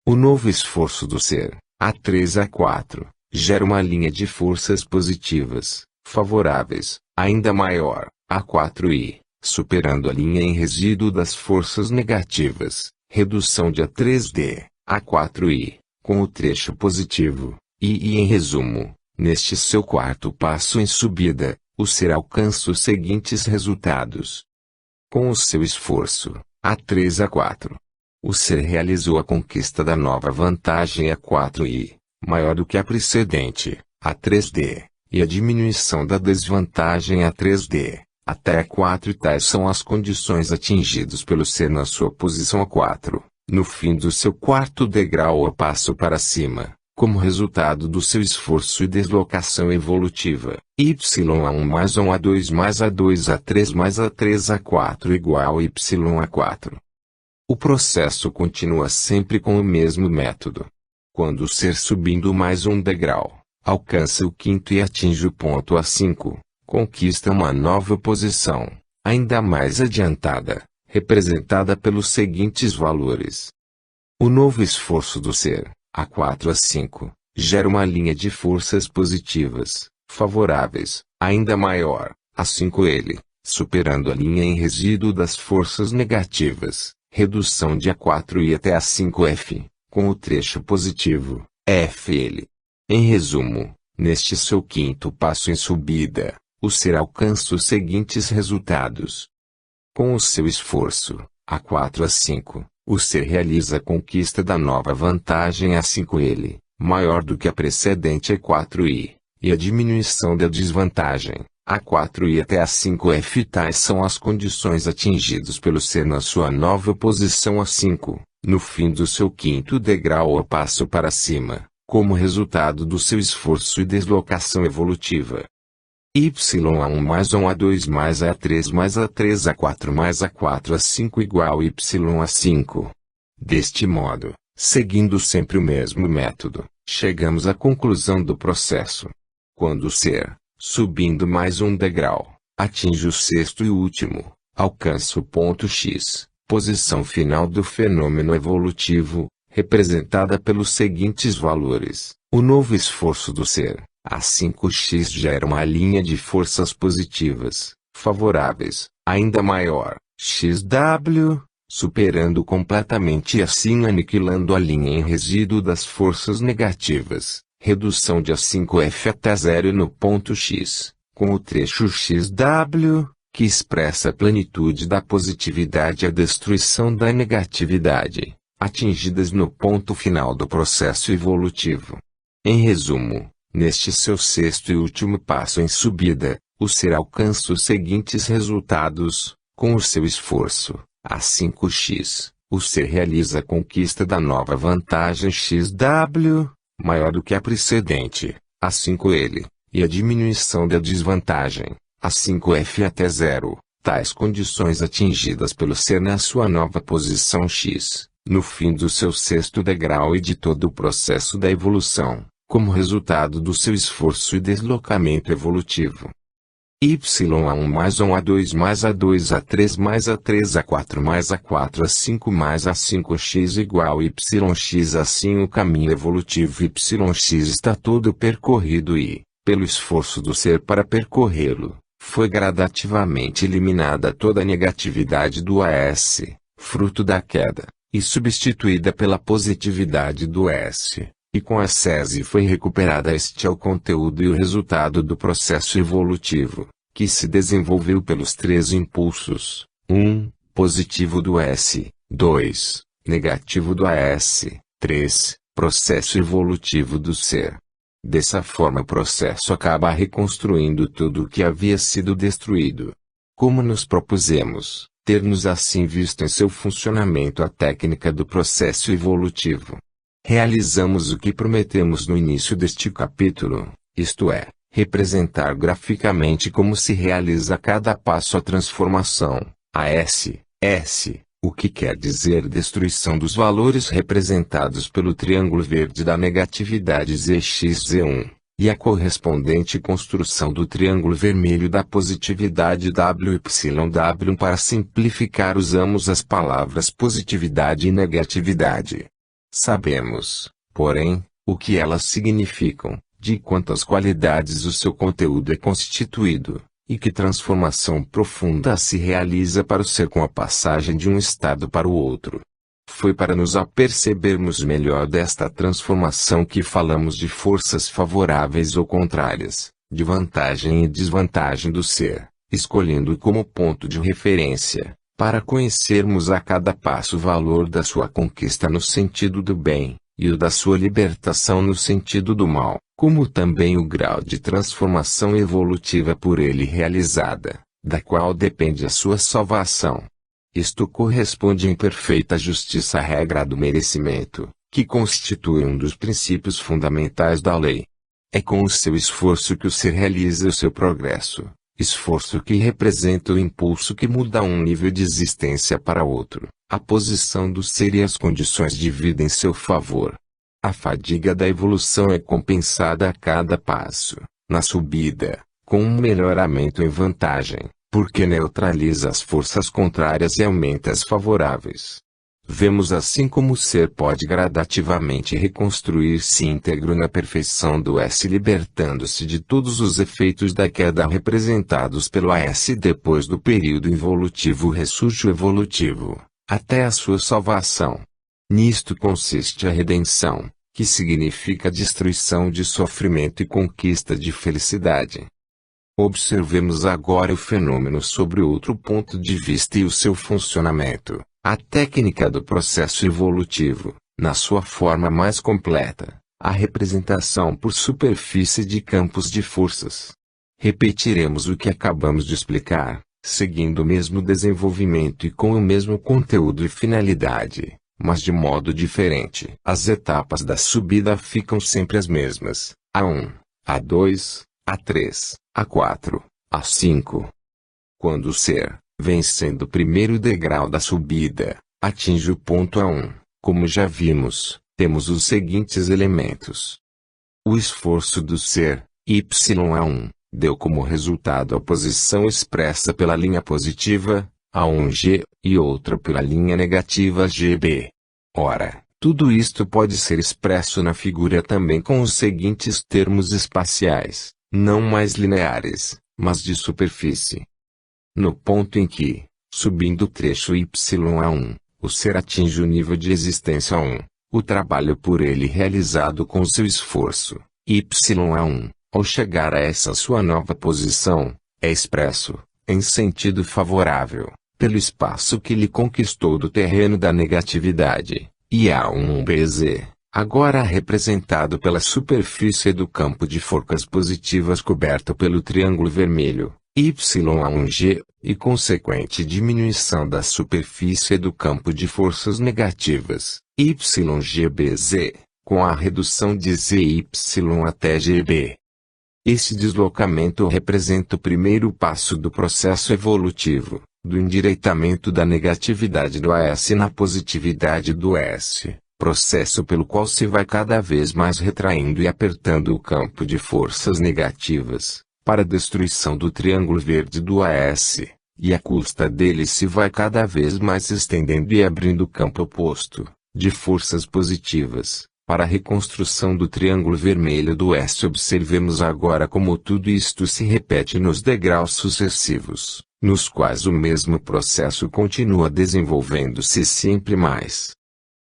O novo esforço do ser, A3 a 4, gera uma linha de forças positivas, favoráveis, ainda maior, A4i, superando a linha em resíduo das forças negativas, redução de A3d, A4i, com o trecho positivo, e em resumo, neste seu quarto passo em subida, o ser alcança os seguintes resultados. Com o seu esforço, A3 a 4, o ser realizou a conquista da nova vantagem A4i, maior do que a precedente, A3d, e a diminuição da desvantagem A3d, até A4 e tais são as condições atingidas pelo ser na sua posição A4, no fim do seu quarto degrau ou passo para cima, como resultado do seu esforço e deslocação evolutiva, Y1 mais A2 mais A2 A3 mais A3 A4 igual Y4. O processo continua sempre com o mesmo método. Quando o ser subindo mais um degrau, alcança o quinto e atinge o ponto A5, conquista uma nova posição, ainda mais adiantada, representada pelos seguintes valores. O novo esforço do ser, A4 a 5, gera uma linha de forças positivas, favoráveis, ainda maior, A5L, superando a linha em resíduo das forças negativas, redução de A4i até A5F, com o trecho positivo, FL. Em resumo, neste seu quinto passo em subida, o ser alcança os seguintes resultados. Com o seu esforço, A4 a 5, o ser realiza a conquista da nova vantagem A5L, maior do que a precedente A4i, e a diminuição da desvantagem, A4i até A5F. Tais são as condições atingidas pelo ser na sua nova posição A5, no fim do seu quinto degrau ou passo para cima, como resultado do seu esforço e deslocação evolutiva. Y1 mais A2 mais A3 mais A3 A4 mais A4 A5 igual Y5. Deste modo, seguindo sempre o mesmo método, chegamos à conclusão do processo. Quando o ser, subindo mais um degrau, atinge o sexto e último, alcança o ponto X, posição final do fenômeno evolutivo, representada pelos seguintes valores. O novo esforço do ser, A5x, gera uma linha de forças positivas, favoráveis, ainda maior, XW, superando completamente e assim aniquilando a linha em resíduo das forças negativas, redução de A5F até zero no ponto X, com o trecho XW, que expressa a plenitude da positividade e a destruição da negatividade, atingidas no ponto final do processo evolutivo. Em resumo, neste seu sexto e último passo em subida, o ser alcança os seguintes resultados. Com o seu esforço, A5x, o ser realiza a conquista da nova vantagem XW, maior do que a precedente, A5L, e a diminuição da desvantagem, A5F até zero. Tais condições atingidas pelo ser na sua nova posição X, no fim do seu sexto degrau e de todo o processo da evolução, como resultado do seu esforço e deslocamento evolutivo. Y1 mais A2 mais A2 A3 mais A3 A4 mais A4 A5 mais A5x igual YX. Assim o caminho evolutivo YX está todo percorrido e, pelo esforço do ser para percorrê-lo, foi gradativamente eliminada toda a negatividade do AS, fruto da queda, e substituída pela positividade do S. E com a SESI foi recuperada. Este é o conteúdo e o resultado do processo evolutivo, que se desenvolveu pelos três impulsos: 1. Positivo do S, 2. Negativo do AS, 3. Processo evolutivo do ser. Dessa forma o processo acaba reconstruindo tudo o que havia sido destruído. Como nos propusemos, ter-nos assim visto em seu funcionamento a técnica do processo evolutivo. Realizamos o que prometemos no início deste capítulo, isto é, representar graficamente como se realiza cada passo a transformação, a S, o que quer dizer destruição dos valores representados pelo triângulo verde da negatividade ZXZ1, e a correspondente construção do triângulo vermelho da positividade WYW. Para simplificar usamos as palavras positividade e negatividade. Sabemos, porém, o que elas significam, de quantas qualidades o seu conteúdo é constituído, e que transformação profunda se realiza para o ser com a passagem de um estado para o outro. Foi para nos apercebermos melhor desta transformação que falamos de forças favoráveis ou contrárias, de vantagem e desvantagem do ser, escolhendo como ponto de referência, para conhecermos a cada passo o valor da sua conquista no sentido do bem, e o da sua libertação no sentido do mal, como também o grau de transformação evolutiva por ele realizada, da qual depende a sua salvação. Isto corresponde em perfeita justiça à regra do merecimento, que constitui um dos princípios fundamentais da lei. É com o seu esforço que o ser realiza o seu progresso, esforço que representa o impulso que muda um nível de existência para outro, a posição do ser e as condições de vida em seu favor. A fadiga da evolução é compensada a cada passo, na subida, com um melhoramento em vantagem, porque neutraliza as forças contrárias e aumenta as favoráveis. Vemos assim como o ser pode gradativamente reconstruir-se íntegro na perfeição do S, libertando-se de todos os efeitos da queda representados pelo AS depois do período involutivo ressúgio evolutivo, até a sua salvação. Nisto consiste a redenção, que significa destruição de sofrimento e conquista de felicidade. Observemos agora o fenômeno sobre outro ponto de vista e o seu funcionamento, a técnica do processo evolutivo, na sua forma mais completa, a representação por superfície de campos de forças. Repetiremos o que acabamos de explicar, seguindo o mesmo desenvolvimento e com o mesmo conteúdo e finalidade, mas de modo diferente. As etapas da subida ficam sempre as mesmas, A1, A2, A3, A4, A5. Quando o ser, vencendo o primeiro degrau da subida, atinge o ponto A1, como já vimos, temos os seguintes elementos. O esforço do ser, YA1, deu como resultado a posição expressa pela linha positiva, A1G, e outra pela linha negativa GB. Ora, tudo isto pode ser expresso na figura também com os seguintes termos espaciais, não mais lineares, mas de superfície. No ponto em que, subindo o trecho YA1, o ser atinge o nível de existência 1, o trabalho por ele realizado com seu esforço, YA1, ao chegar a essa sua nova posição, é expresso, em sentido favorável, pelo espaço que lhe conquistou do terreno da negatividade, IA1BZ, agora representado pela superfície do campo de forças positivas coberto pelo triângulo vermelho, YA1G, e consequente diminuição da superfície do campo de forças negativas, YGBZ, com a redução de ZY até GB. Esse deslocamento representa o primeiro passo do processo evolutivo, do endireitamento da negatividade do AS na positividade do S, processo pelo qual se vai cada vez mais retraindo e apertando o campo de forças negativas, para a destruição do triângulo verde do AS, e à custa dele se vai cada vez mais estendendo e abrindo o campo oposto, de forças positivas, para a reconstrução do triângulo vermelho do S. Observemos agora como tudo isto se repete nos degraus sucessivos, nos quais o mesmo processo continua desenvolvendo-se sempre mais.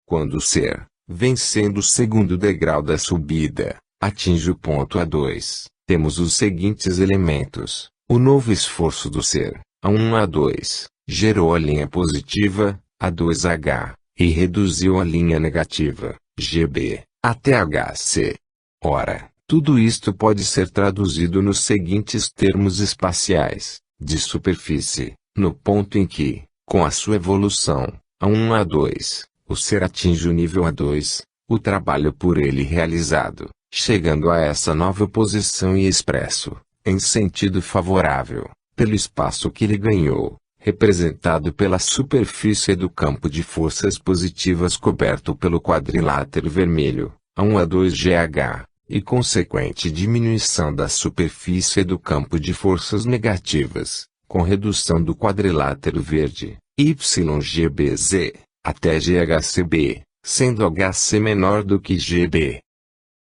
Quando o ser, vencendo o segundo degrau da subida, atinge o ponto A2, temos os seguintes elementos. O novo esforço do ser, A1 A2, gerou a linha positiva, A2H, e reduziu a linha negativa, GB, até HC. Ora, Tudo isto pode ser traduzido nos seguintes termos espaciais, de superfície, no ponto em que, com a sua evolução, A1 a A2, o ser atinge o nível A2, o trabalho por ele realizado, chegando a essa nova posição e expresso, em sentido favorável, pelo espaço que ele ganhou, representado pela superfície do campo de forças positivas coberto pelo quadrilátero vermelho, A1 a A2GH, e consequente diminuição da superfície do campo de forças negativas, com redução do quadrilátero verde, YGBZ, até GHCB, sendo HC menor do que GB.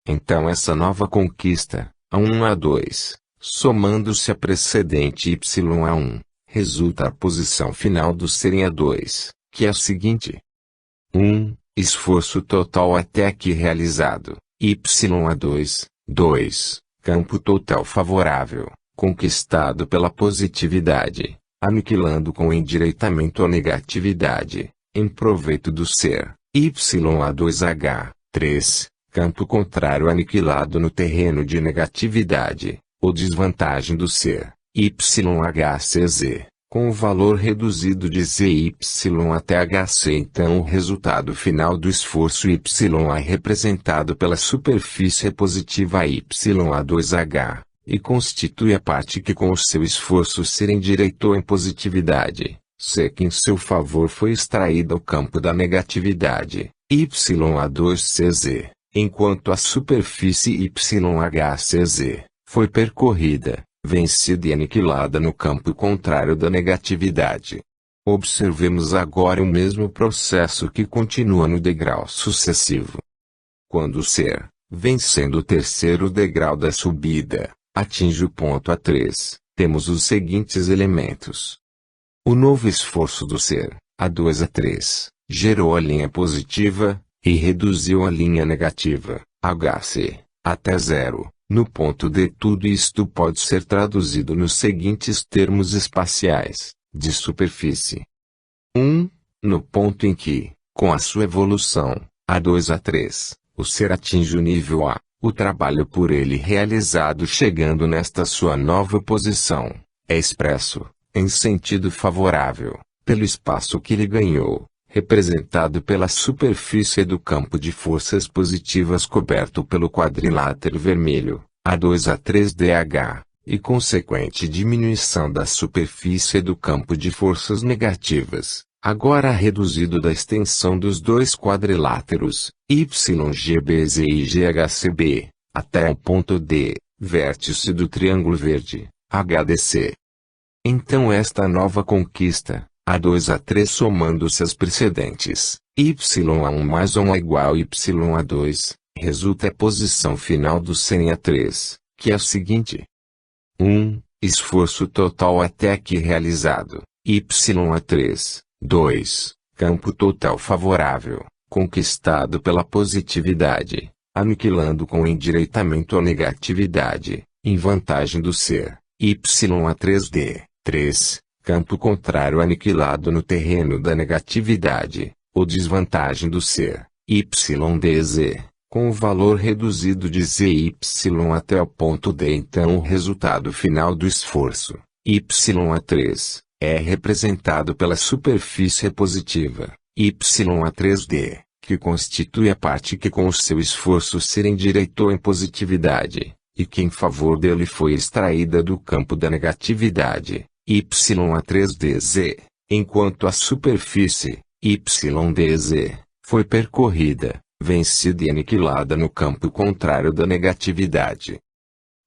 Então essa nova conquista, A1 a A2, somando-se à precedente YA1, resulta a posição final do ser em A2, que é a seguinte. 1. Esforço total até aqui realizado, YA2, 2. Campo total favorável, conquistado pela positividade, aniquilando com endireitamento a negatividade, em proveito do ser, YA2H, 3. Campo contrário aniquilado no terreno de negatividade, ou desvantagem do ser, YHCZ, com o valor reduzido de ZY até HC. Então o resultado final do esforço YA é representado pela superfície positiva YA2H, e constitui a parte que com o seu esforço se endireitou em positividade, C que em seu favor foi extraída ao campo da negatividade, YA2CZ, enquanto a superfície YHCZ foi percorrida, vencida e aniquilada no campo contrário da negatividade. Observemos agora o mesmo processo que continua no degrau sucessivo. Quando o ser, vencendo o terceiro degrau da subida, atinge o ponto A3, temos os seguintes elementos. O novo esforço do ser, A2 a A3, gerou a linha positiva, e reduziu a linha negativa, HC, até zero. No ponto D tudo isto pode ser traduzido nos seguintes termos espaciais, de superfície. 1. No ponto em que, com a sua evolução, A2 a A3, o ser atinge o nível A, o trabalho por ele realizado chegando nesta sua nova posição, é expresso, em sentido favorável, pelo espaço que ele ganhou, representado pela superfície do campo de forças positivas coberto pelo quadrilátero vermelho, A2 a A3DH, e consequente diminuição da superfície do campo de forças negativas, agora reduzido da extensão dos dois quadriláteros, YGBZ e GHCB, até o ponto D, vértice do triângulo verde, HDC. Então esta nova conquista, A2 a A3 somando-se às precedentes, YA1 mais 1 é igual a YA2, resulta a posição final do ser em A3, que é a seguinte. 1. Esforço total até aqui realizado, YA3, 2. Campo total favorável, conquistado pela positividade, aniquilando com endireitamento a negatividade, em vantagem do ser, YA3D, 3. Campo contrário aniquilado no terreno da negatividade, ou desvantagem do ser, YDZ, com o valor reduzido de ZY até o ponto D. Então o resultado final do esforço, YA3, é representado pela superfície positiva, YA3D, que constitui a parte que com o seu esforço se endireitou em positividade, e que em favor dele foi extraída do campo da negatividade, YA3DZ, enquanto a superfície, YDZ, foi percorrida, vencida e aniquilada no campo contrário da negatividade.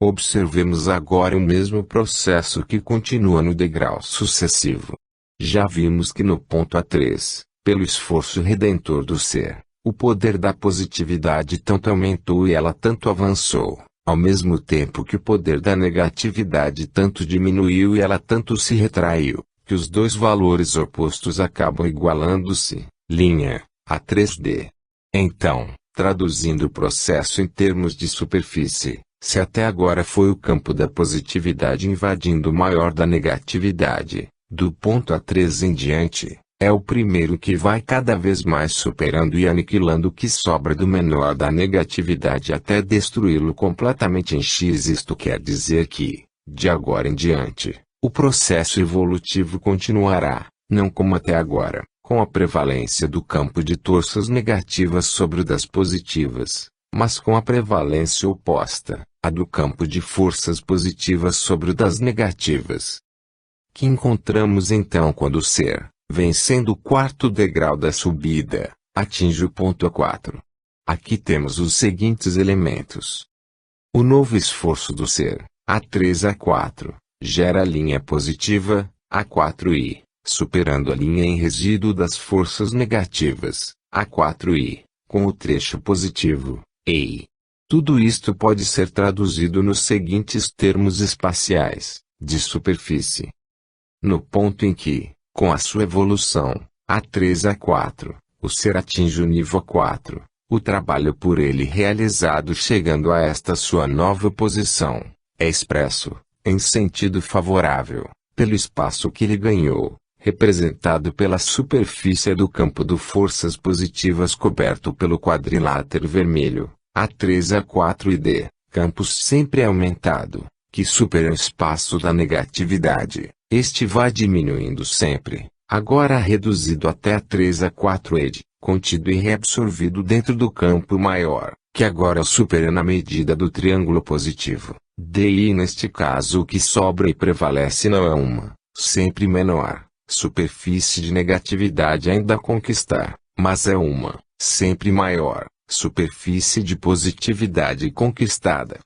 Observemos agora o mesmo processo que continua no degrau sucessivo. Já vimos que no ponto A3, pelo esforço redentor do ser, o poder da positividade tanto aumentou e ela tanto avançou, ao mesmo tempo que o poder da negatividade tanto diminuiu e ela tanto se retraiu, que os dois valores opostos acabam igualando-se, linha, A3D. Então, traduzindo o processo em termos de superfície, se até agora foi o campo da positividade invadindo o maior da negatividade, do ponto A3 em diante, é o primeiro que vai cada vez mais superando e aniquilando o que sobra do menor da negatividade até destruí-lo completamente em X. Isto quer dizer que, de agora em diante, o processo evolutivo continuará, não como até agora, com a prevalência do campo de forças negativas sobre o das positivas, mas com a prevalência oposta, a do campo de forças positivas sobre o das negativas. Que encontramos então quando o ser, vencendo o quarto degrau da subida, atinge o ponto A4. Aqui temos os seguintes elementos. O novo esforço do ser, A3-A4, gera a linha positiva, A4i, superando a linha em resíduo das forças negativas, A4i, com o trecho positivo, EI. Tudo isto pode ser traduzido nos seguintes termos espaciais, de superfície. No ponto em que, com a sua evolução, A3-A4, o ser atinge o nível A4, o trabalho por ele realizado chegando a esta sua nova posição, é expresso, em sentido favorável, pelo espaço que ele ganhou, representado pela superfície do campo de forças positivas coberto pelo quadrilátero vermelho, A3-A4 e D, campo sempre aumentado, que supera o espaço da negatividade. Este vai diminuindo sempre, agora reduzido até A3-A4 contido e reabsorvido dentro do campo maior, que agora supera na medida do triângulo positivo, DI. Neste caso o que sobra e prevalece não é uma, sempre menor, superfície de negatividade ainda a conquistar, mas é uma, sempre maior, superfície de positividade conquistada.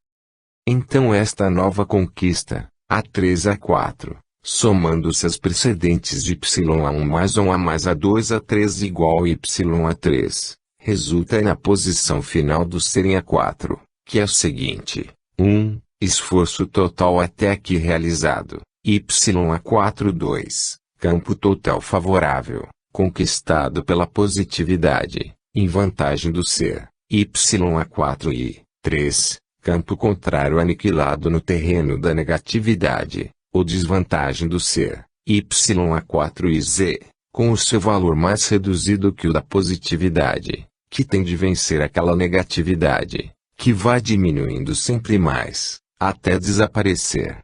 Então esta nova conquista, A3-A4, somando-se as precedentes de y1 mais 1a mais a2 a3 igual y3, resulta na posição final do ser em A4, que é o seguinte: 1. Esforço total até aqui realizado, y4 2, campo total favorável, conquistado pela positividade, em vantagem do ser, y4 e 3, campo contrário aniquilado no terreno da negatividade, ou desvantagem do ser, y4 e z, com o seu valor mais reduzido que o da positividade, que tem de vencer aquela negatividade, que vai diminuindo sempre mais, até desaparecer.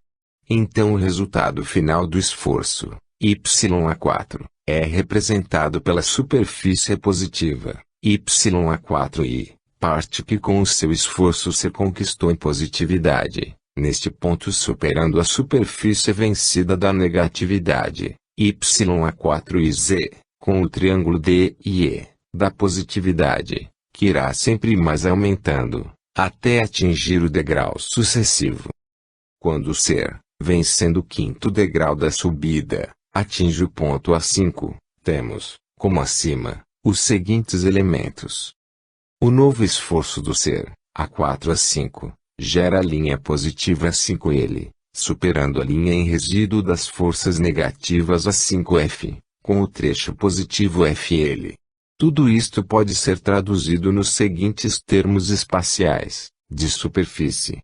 Então o resultado final do esforço, y4, é representado pela superfície positiva, y4i, parte que com o seu esforço se conquistou em positividade. Neste ponto superando a superfície vencida da negatividade, y4 e z, com o triângulo D e E, da positividade, que irá sempre mais aumentando, até atingir o degrau sucessivo. Quando o ser, vencendo o quinto degrau da subida, atinge o ponto A5, temos, como acima, os seguintes elementos. O novo esforço do ser, A4-A5, gera a linha positiva A5 ele, superando a linha em resíduo das forças negativas A5F, com o trecho positivo FL. Tudo isto pode ser traduzido nos seguintes termos espaciais, de superfície.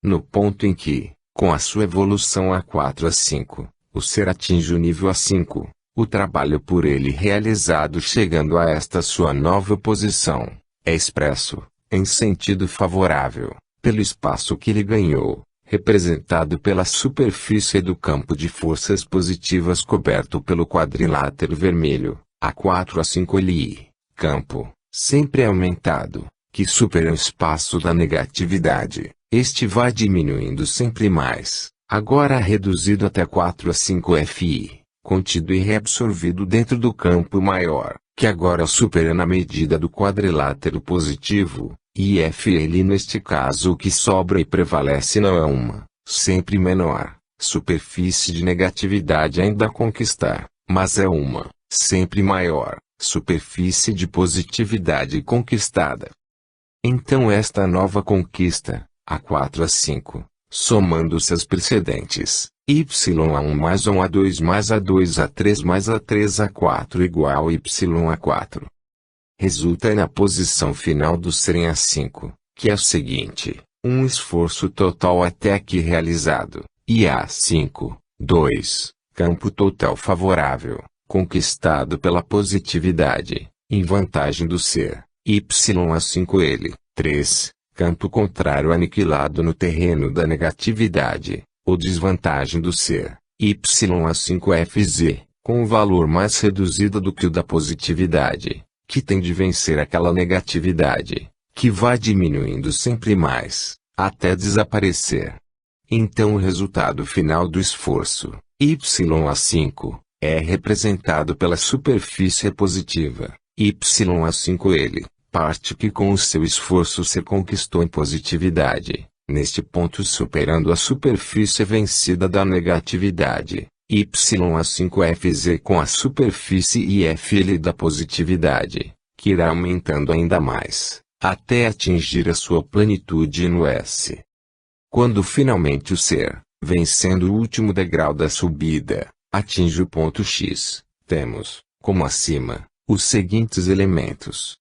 No ponto em que, com a sua evolução A4-A5, o ser atinge o nível A5, o trabalho por ele realizado chegando a esta sua nova posição, é expresso, em sentido favorável, pelo espaço que ele ganhou, representado pela superfície do campo de forças positivas coberto pelo quadrilátero vermelho, A4-A5 LI, campo, sempre aumentado, que supera o espaço da negatividade. Este vai diminuindo sempre mais, agora reduzido até 4-A5FI, contido e reabsorvido dentro do campo maior, que agora supera na medida do quadrilátero positivo, IFL. Neste caso o que sobra e prevalece não é uma, sempre menor, superfície de negatividade ainda a conquistar, mas é uma, sempre maior, superfície de positividade conquistada. Então esta nova conquista, A4-A5, somando-se as precedentes, y1 mais 1a2 mais a2 a3 mais a3 a4 igual y4. Resulta na posição final do ser em A5, que é o seguinte: um esforço total até aqui realizado, e A5, 2, campo total favorável, conquistado pela positividade, em vantagem do ser, Y5L, 3, campo contrário aniquilado no terreno da negatividade, ou desvantagem do ser, Y5FZ, com um valor mais reduzido do que o da positividade, que tem de vencer aquela negatividade, que vai diminuindo sempre mais, até desaparecer. Então o resultado final do esforço, YA5, é representado pela superfície positiva, YA5L, parte que com o seu esforço se conquistou em positividade, neste ponto superando a superfície vencida da negatividade, YA5FZ com a superfície IFL da positividade, que irá aumentando ainda mais, até atingir a sua plenitude no S. Quando finalmente o ser, vencendo o último degrau da subida, atinge o ponto X, temos, como acima, os seguintes elementos.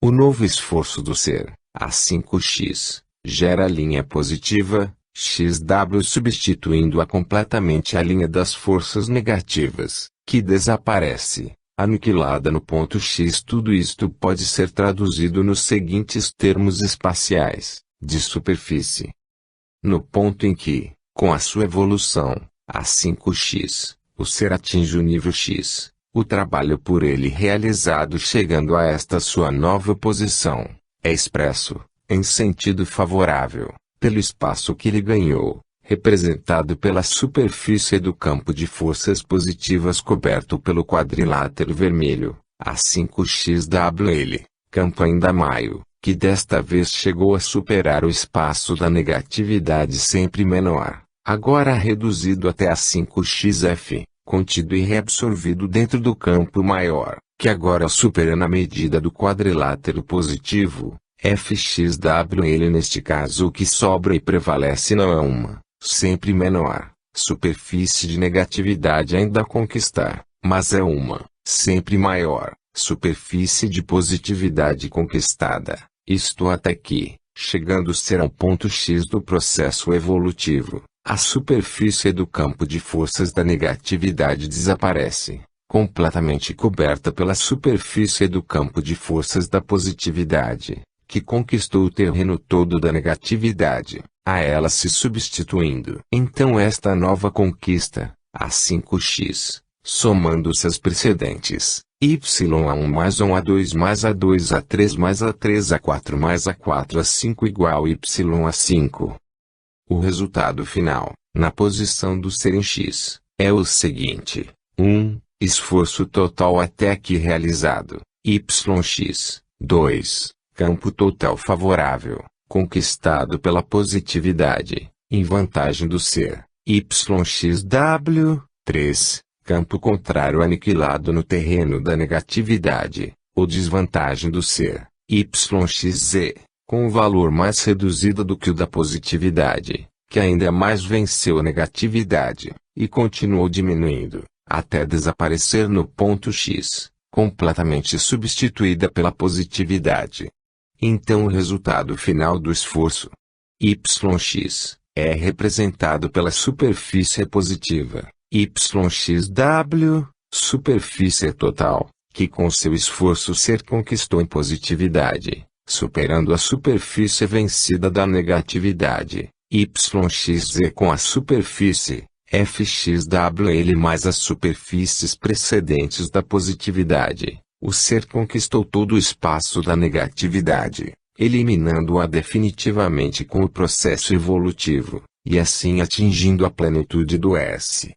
O novo esforço do ser, A5X, gera a linha positiva, XW substituindo-a completamente a linha das forças negativas, que desaparece, aniquilada no ponto X. Tudo isto pode ser traduzido nos seguintes termos espaciais, de superfície. No ponto em que, com a sua evolução, A5X, o ser atinge o nível X, o trabalho por ele realizado chegando a esta sua nova posição, é expresso, em sentido favorável, pelo espaço que ele ganhou, representado pela superfície do campo de forças positivas coberto pelo quadrilátero vermelho, A5XWL, campo ainda maior, que desta vez chegou a superar o espaço da negatividade sempre menor, agora reduzido até A5XF, contido e reabsorvido dentro do campo maior, que agora supera na medida do quadrilátero positivo, FXWL. Neste caso o que sobra e prevalece não é uma, sempre menor, superfície de negatividade ainda a conquistar, mas é uma, sempre maior, superfície de positividade conquistada. Isto até que, chegando a ser ao ponto X do processo evolutivo, a superfície do campo de forças da negatividade desaparece, completamente coberta pela superfície do campo de forças da positividade, que conquistou o terreno todo da negatividade, a ela se substituindo. Então esta nova conquista, A5X, somando-se às precedentes, Y1 mais 1 A2 mais A2 A3 mais A3 A4 mais A4 A5 igual Y5. O resultado final, na posição do ser em X, é o seguinte: 1. Esforço total até aqui realizado, YX. 2. Campo total favorável, conquistado pela positividade, em vantagem do ser, YXW. 3. Campo contrário aniquilado no terreno da negatividade, ou desvantagem do ser, YXZ, com um valor mais reduzido do que o da positividade, que ainda mais venceu a negatividade, e continuou diminuindo, até desaparecer no ponto X, completamente substituída pela positividade. Então o resultado final do esforço, YX, é representado pela superfície positiva, YXW, superfície total, que com seu esforço ser conquistou em positividade, superando a superfície vencida da negatividade, YXZ com a superfície, FXWL mais as superfícies precedentes da positividade, o ser conquistou todo o espaço da negatividade, eliminando-a definitivamente com o processo evolutivo, e assim atingindo a plenitude do S.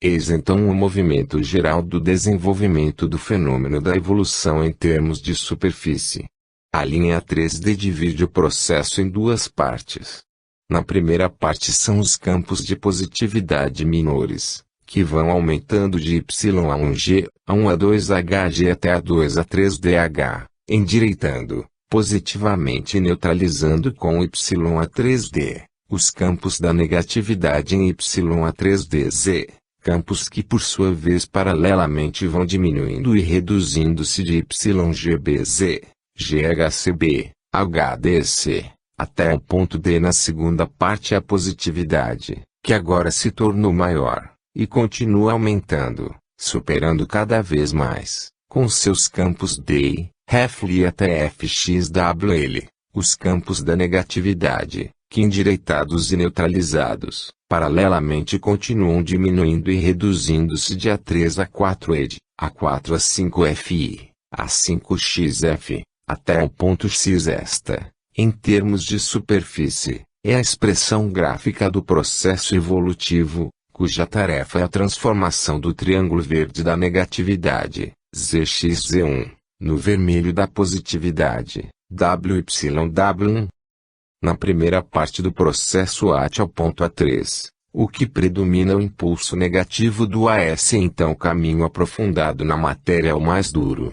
Eis então o movimento geral do desenvolvimento do fenômeno da evolução em termos de superfície. A linha 3D divide o processo em duas partes. Na primeira parte são os campos de positividade menores, que vão aumentando de Y1G, A1A2HG até A2A3DH, endireitando, positivamente e neutralizando com YA3D, os campos da negatividade em YA3DZ. Campos que por sua vez paralelamente vão diminuindo e reduzindo-se de YGBZ, GHCB, HDC, até o ponto D. Na segunda parte a positividade, que agora se tornou maior, e continua aumentando, superando cada vez mais, com seus campos D, F e até FXWL, os campos da negatividade, que endireitados e neutralizados, paralelamente continuam diminuindo e reduzindo-se de A3 a 4 A4 a 5FI, a 5XF, até o ponto X. Esta, em termos de superfície, é a expressão gráfica do processo evolutivo, cuja tarefa é a transformação do triângulo verde da negatividade, ZXZ1, no vermelho da positividade, WYW1. Na primeira parte do processo AT ao ponto A3, o que predomina é o impulso negativo do AS, então o caminho aprofundado na matéria é o mais duro.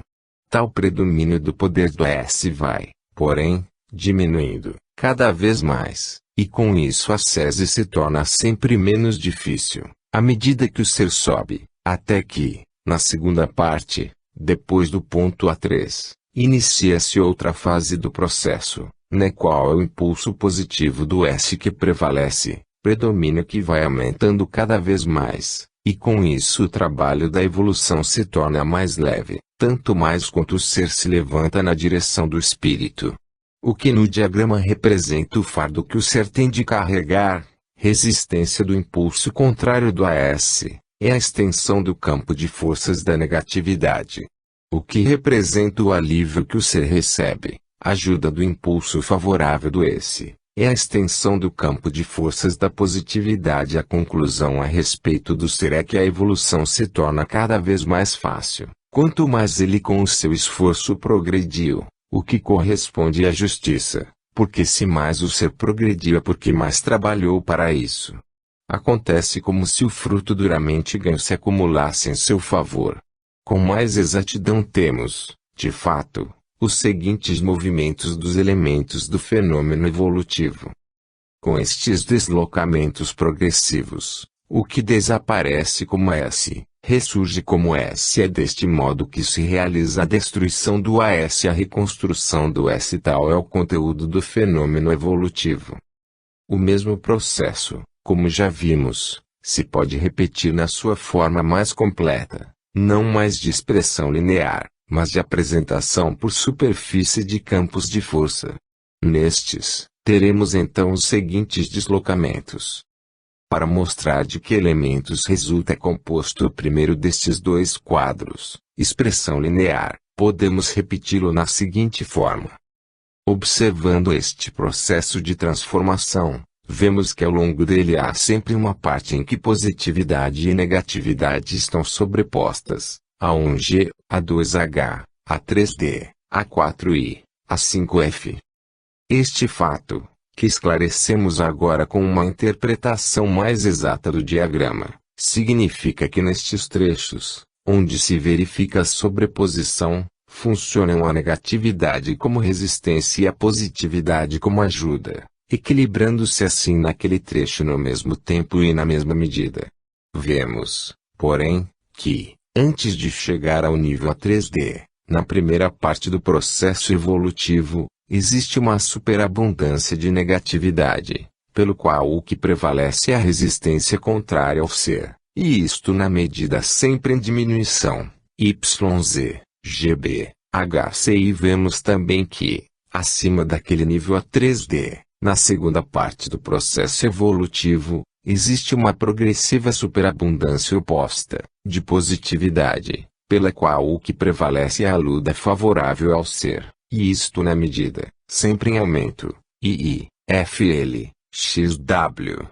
Tal predomínio do poder do AS vai, porém, diminuindo, cada vez mais, e com isso a ascese se torna sempre menos difícil, à medida que o ser sobe, até que, na segunda parte, depois do ponto A3, inicia-se outra fase do processo, na qual é o impulso positivo do S que prevalece, predomínio que vai aumentando cada vez mais, e com isso o trabalho da evolução se torna mais leve, tanto mais quanto o ser se levanta na direção do espírito. O que no diagrama representa o fardo que o ser tem de carregar, resistência do impulso contrário do AS, é a extensão do campo de forças da negatividade. O que representa o alívio que o ser recebe, ajuda do impulso favorável do S, é a extensão do campo de forças da positividade. A conclusão a respeito do ser é que a evolução se torna cada vez mais fácil, quanto mais ele com o seu esforço progrediu, o que corresponde à justiça, porque se mais o ser progrediu é porque mais trabalhou para isso. Acontece como se o fruto duramente ganho se acumulasse em seu favor. Com mais exatidão temos, de fato, os seguintes movimentos dos elementos do fenômeno evolutivo. Com estes deslocamentos progressivos, o que desaparece como S, ressurge como S. É deste modo que se realiza a destruição do AS e a reconstrução do S. Tal é o conteúdo do fenômeno evolutivo. O mesmo processo, como já vimos, se pode repetir na sua forma mais completa, não mais de expressão linear, mas de apresentação por superfície de campos de força. Nestes, teremos então os seguintes deslocamentos. Para mostrar de que elementos resulta composto o primeiro destes dois quadros, expressão linear, podemos repeti-lo na seguinte forma. Observando este processo de transformação, vemos que ao longo dele há sempre uma parte em que positividade e negatividade estão sobrepostas, A1G, A2H, A3D, A4I, A5F. Este fato, que esclarecemos agora com uma interpretação mais exata do diagrama, significa que nestes trechos, onde se verifica a sobreposição, funcionam a negatividade como resistência e a positividade como ajuda, equilibrando-se assim naquele trecho no mesmo tempo e na mesma medida. Vemos, porém, que, antes de chegar ao nível A3D, na primeira parte do processo evolutivo, existe uma superabundância de negatividade, pelo qual o que prevalece é a resistência contrária ao ser, e isto na medida sempre em diminuição, YZ, GB, HC. E vemos também que, acima daquele nível A3D, na segunda parte do processo evolutivo, existe uma progressiva superabundância oposta, de positividade, pela qual o que prevalece é a luta favorável ao ser, e isto na medida, sempre em aumento, II, FL, XW.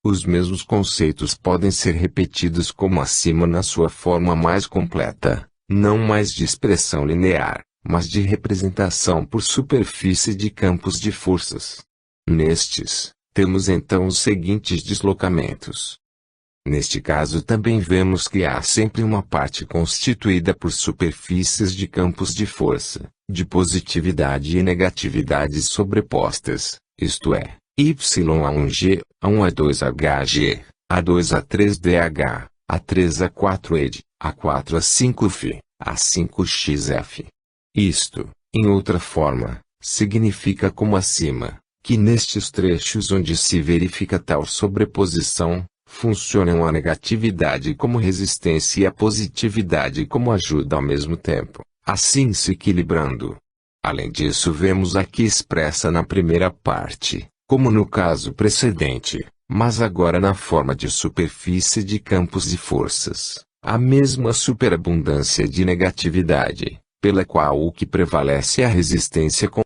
Os mesmos conceitos podem ser repetidos como acima na sua forma mais completa, não mais de expressão linear, mas de representação por superfície de campos de forças. Nestes, temos então os seguintes deslocamentos. Neste caso também vemos que há sempre uma parte constituída por superfícies de campos de força, de positividade e negatividade sobrepostas, isto é, Y1G, A1A2HG, A2A3DH, A3A4ED, A4A5F, A5XF. Isto, em outra forma, significa como acima, que nestes trechos onde se verifica tal sobreposição, funcionam a negatividade como resistência e a positividade como ajuda ao mesmo tempo, assim se equilibrando. Além disso, vemos aqui expressa na primeira parte, como no caso precedente, mas agora na forma de superfície de campos e forças, a mesma superabundância de negatividade, pela qual o que prevalece é a resistência com